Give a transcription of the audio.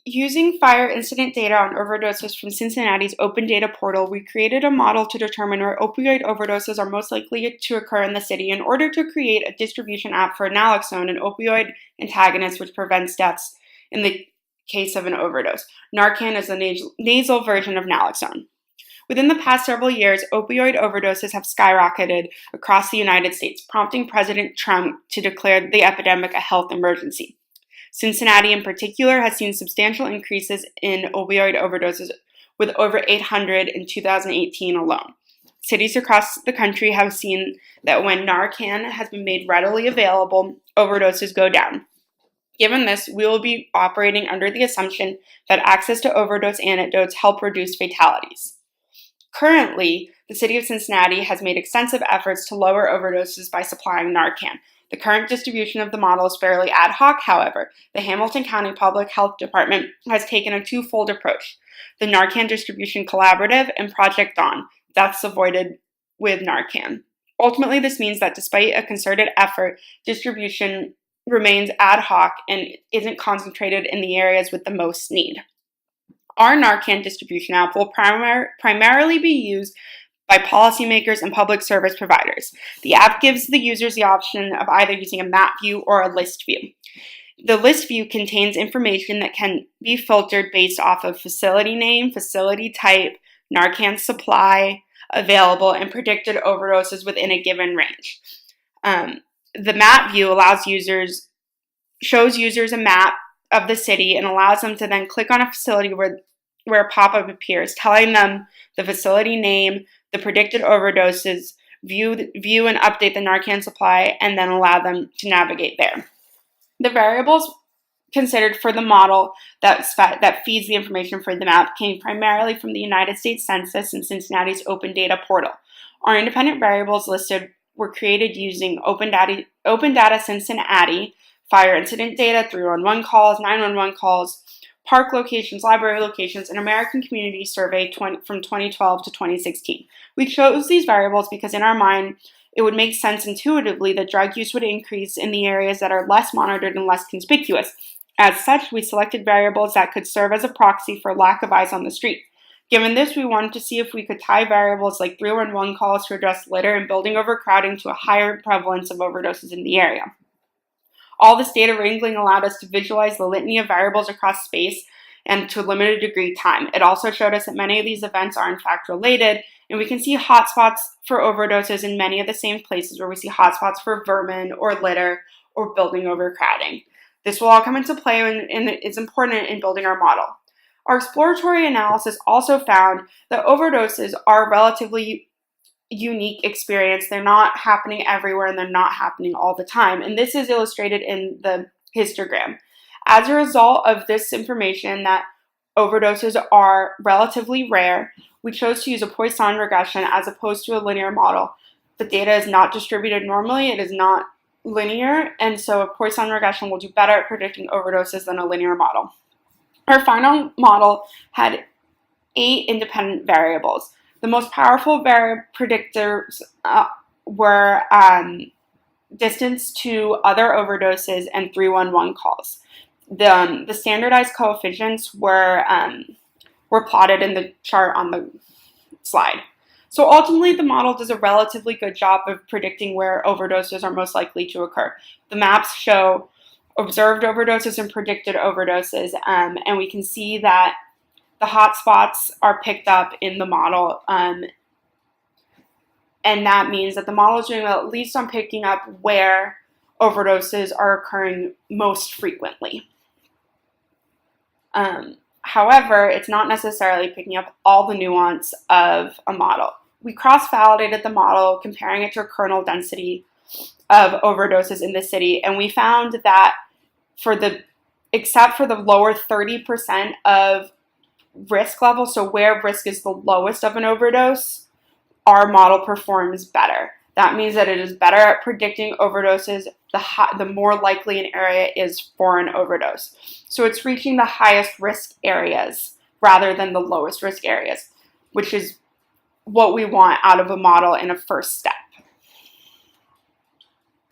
Using fire incident data on overdoses from Cincinnati's open data portal, we created a model to determine where opioid overdoses are most likely to occur in the city in order to create a distribution app for naloxone, an opioid antagonist which prevents deaths in the case of an overdose. Narcan is the nasal version of naloxone. Within the past several years, opioid overdoses have skyrocketed across the United States, prompting President Trump to declare the epidemic a health emergency. Cincinnati, in particular, has seen substantial increases in opioid overdoses, with over 800 in 2018 alone. Cities across the country have seen that when Narcan has been made readily available, overdoses go down. Given this, we will be operating under the assumption that access to overdose antidotes help reduce fatalities. Currently, the city of Cincinnati has made extensive efforts to lower overdoses by supplying Narcan. The current distribution of the model is fairly ad hoc, however. The Hamilton County Public Health Department has taken a twofold approach: the Narcan Distribution Collaborative and Project Dawn, deaths avoided with Narcan. Ultimately, this means that despite a concerted effort, distribution remains ad hoc and isn't concentrated in the areas with the most need. Our Narcan distribution app will primarily be used by policymakers and public service providers. The app gives the users the option of either using a map view or a list view. The list view contains information that can be filtered based off of facility name, facility type, Narcan supply available, and predicted overdoses within a given range. The map view shows users a map of the city and allows them to then click on a facility where a pop-up appears, telling them the facility name, the predicted overdoses, view and update the Narcan supply, and then allow them to navigate there. The variables considered for the model that feeds the information for the map came primarily from the United States Census and Cincinnati's open data portal. Our independent variables listed were created using Open Data Cincinnati, fire incident data, 311 calls, 911 calls, park locations, library locations, and American Community Survey from 2012 to 2016. We chose these variables because in our mind, it would make sense intuitively that drug use would increase in the areas that are less monitored and less conspicuous. As such, we selected variables that could serve as a proxy for lack of eyes on the street. Given this, we wanted to see if we could tie variables like 311 calls to address litter and building overcrowding to a higher prevalence of overdoses in the area. All this data wrangling allowed us to visualize the litany of variables across space and to a limited degree time. It also showed us that many of these events are in fact related, and we can see hotspots for overdoses in many of the same places where we see hotspots for vermin or litter or building overcrowding. This will all come into play and it's important in building our model. Our exploratory analysis also found that overdoses are relatively unique experience. They're not happening everywhere and they're not happening all the time. And this is illustrated in the histogram. As a result of this information that overdoses are relatively rare, we chose to use a Poisson regression as opposed to a linear model. The data is not distributed normally, it is not linear, and so a Poisson regression will do better at predicting overdoses than a linear model. Our final model had 8 independent variables. The most powerful predictors were distance to other overdoses and 311 calls. The standardized coefficients were plotted in the chart on the slide. So ultimately, the model does a relatively good job of predicting where overdoses are most likely to occur. The maps show observed overdoses and predicted overdoses, and we can see that the hotspots are picked up in the model, and that means that the model is doing well, at least on picking up where overdoses are occurring most frequently. However, it's not necessarily picking up all the nuance of a model. We cross-validated the model, comparing it to a kernel density of overdoses in the city, and we found that except for the lower 30% of risk level, so where risk is the lowest of an overdose, our model performs better. That means that it is better at predicting overdoses the more likely an area is for an overdose. So it's reaching the highest risk areas rather than the lowest risk areas, which is what we want out of a model in a first step.